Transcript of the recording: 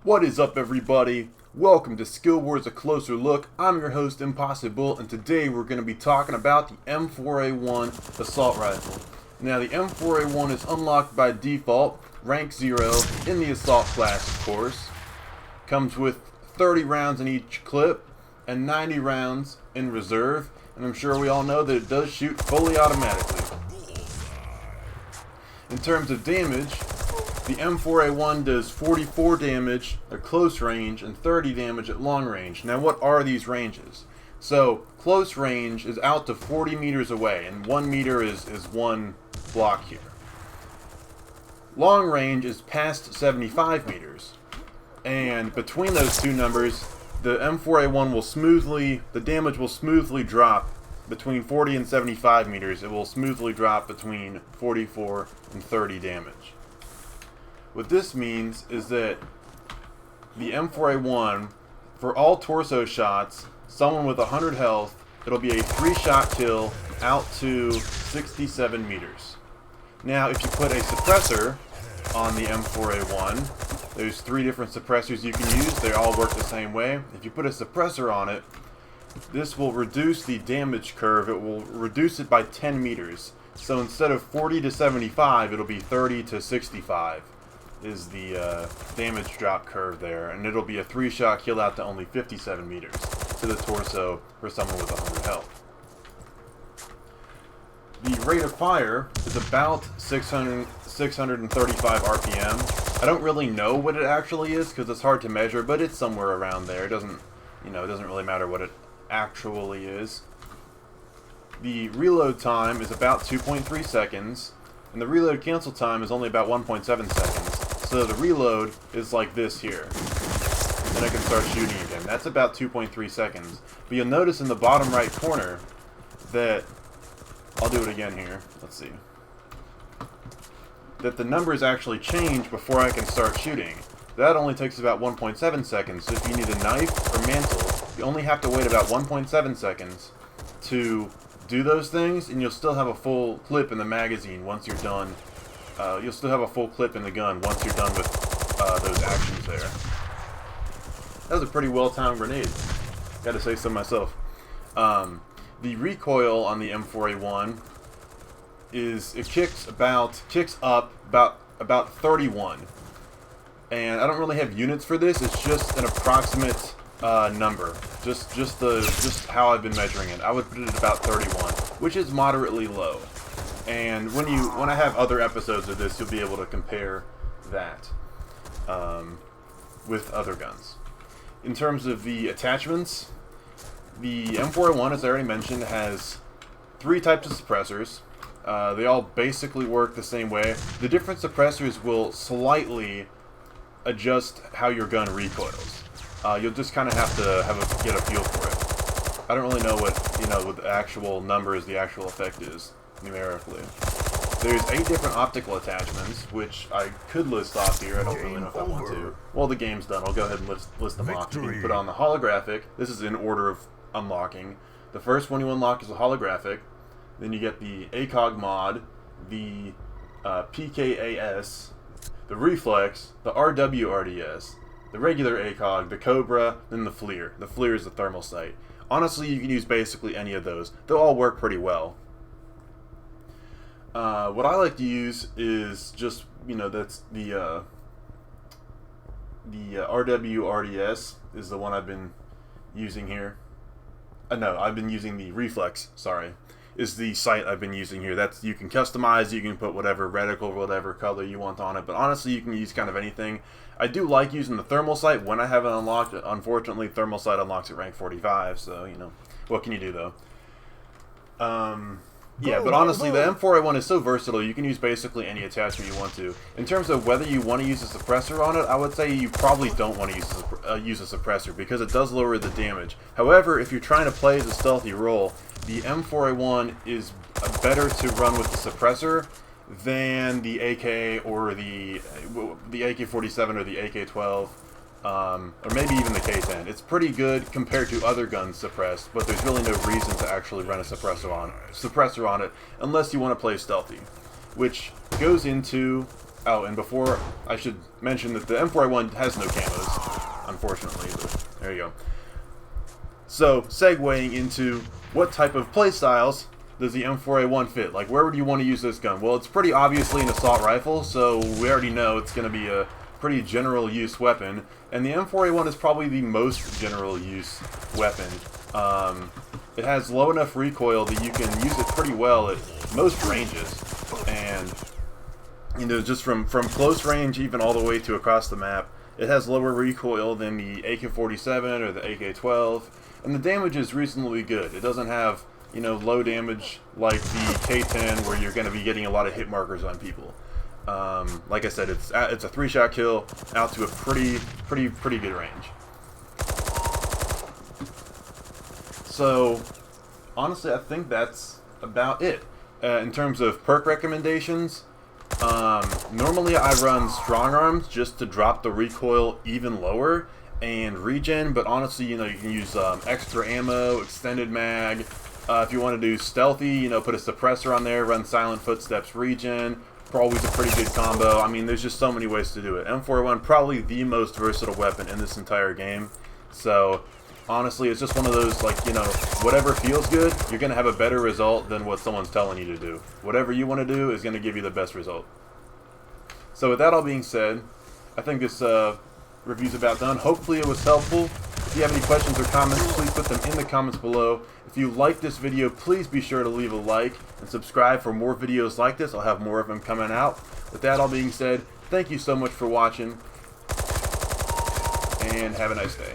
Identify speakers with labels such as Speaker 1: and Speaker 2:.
Speaker 1: What is up, everybody? Welcome to SkillWarz, a closer look. I'm your host, Impossible, and today we're going to be talking about the M4A1 assault rifle. Now, the M4A1 is unlocked by default, rank 0, in the assault class, of course. Comes with 30 rounds in each clip and 90 rounds in reserve, and I'm sure we all know that it does shoot fully automatically. In terms of damage, the M4A1 does 44 damage at close range and 30 damage at long range. Now, what are these ranges? So, close range is out to 40 meters away, and 1 meter is one block here. Long range is past 75 meters. And between those two numbers, the M4A1 will the damage will smoothly drop between 40 and 75 meters. It will smoothly drop between 44 and 30 damage. What this means is that the M4A1, for all torso shots, someone with 100 health, it'll be a 3-shot kill out to 67 meters. Now, if you put a suppressor on the M4A1, there's 3 different suppressors you can use. They all work the same way. If you put a suppressor on it, this will reduce the damage curve. It will reduce it by 10 meters. So instead of 40 to 75, it'll be 30 to 65. Is the damage drop curve there, and it'll be a 3-shot kill out to only 57 meters to the torso for someone with 100 health. The rate of fire is about 635 RPM. I don't really know what it actually is because it's hard to measure, but it's somewhere around there. It doesn't really matter what it actually is. The reload time is about 2.3 seconds, and the reload cancel time is only about 1.7 seconds. So the reload is like this here. Then I can start shooting again. That's about 2.3 seconds. But you'll notice in the bottom right corner that, I'll do it again here, let's see, that the numbers actually change before I can start shooting. That only takes about 1.7 seconds. So if you need a knife or mantle, you only have to wait about 1.7 seconds to do those things, and you'll still have a full clip in the magazine once you're done. You'll still have a full clip in the gun once you're done with those actions there. That was a pretty well-timed grenade. Gotta say so myself. The recoil on the M4A1 kicks up about 31. And I don't really have units for this. It's just an approximate number. Just how I've been measuring it. I would put it at about 31, which is moderately low. And when I have other episodes of this, you'll be able to compare that with other guns. In terms of the attachments, the M4A1, as I already mentioned, has 3 types of suppressors. They all basically work the same way. The different suppressors will slightly adjust how your gun recoils. You'll just kind of have to get a feel for it. I don't really know what the actual numbers, the actual effect is numerically. There's 8 different optical attachments, which I could list off here. I don't really know if I want to. Well, the game's done. I'll go ahead and list them off. You can put on the holographic. This is in order of unlocking. The first one you unlock is a holographic. Then you get the ACOG mod, the PKAS, the reflex, the RWRDS, the regular ACOG, the Cobra, then the FLIR. The FLIR is the thermal sight. Honestly, you can use basically any of those. They'll all work pretty well. What I like to use is just, that's the RWRDS is the one I've been using here. No, I've been using the reflex, sorry, is the sight I've been using here. That's, you can customize, you can put whatever reticle, whatever color you want on it, but honestly, you can use kind of anything. I do like using the thermal sight when I have it unlocked. Unfortunately, thermal sight unlocks at rank 45, so, what can you do, though? Yeah, but honestly, the M4A1 is so versatile, you can use basically any attachment you want to. In terms of whether you want to use a suppressor on it, I would say you probably don't want to use a suppressor because it does lower the damage. However, if you're trying to play as a stealthy role, the M4A1 is better to run with the suppressor than the AK or the AK-47 or the AK-12. Or maybe even the K10. It's pretty good compared to other guns suppressed, but there's really no reason to actually run a suppressor on it unless you want to play stealthy, which goes into Oh, and before, I should mention that the M4A1 has no camos, unfortunately, but there you go. So, segueing into what type of playstyles does the M4A1 fit? Like, where would you want to use this gun? Well, it's pretty obviously an assault rifle, so we already know it's going to be a pretty general use weapon, and the M4A1 is probably the most general use weapon. It has low enough recoil that you can use it pretty well at most ranges, and you know, just from close range even all the way to across the map, it has lower recoil than the AK-47 or the AK-12, and the damage is reasonably good. It doesn't have, you know, low damage like the K-10 where you're going to be getting a lot of hit markers on people. Like I said, it's a 3-shot kill out to a pretty good range. So, honestly, I think that's about it. In terms of perk recommendations, normally I run strong arms just to drop the recoil even lower and regen, but honestly, you know, you can use extra ammo, extended mag. If you want to do stealthy, you know, put a suppressor on there, run silent footsteps, regen. Always a pretty good combo. I mean, there's just so many ways to do it. M4A1, probably the most versatile weapon in this entire game. So, honestly, it's just one of those, like, you know, whatever feels good, you're going to have a better result than what someone's telling you to do. Whatever you want to do is going to give you the best result. So, with that all being said, I think this review's about done. Hopefully it was helpful. If you have any questions or comments, please put them in the comments below. If you like this video, please be sure to leave a like and subscribe for more videos like this. I'll have more of them coming out. With that all being said, thank you so much for watching, and have a nice day.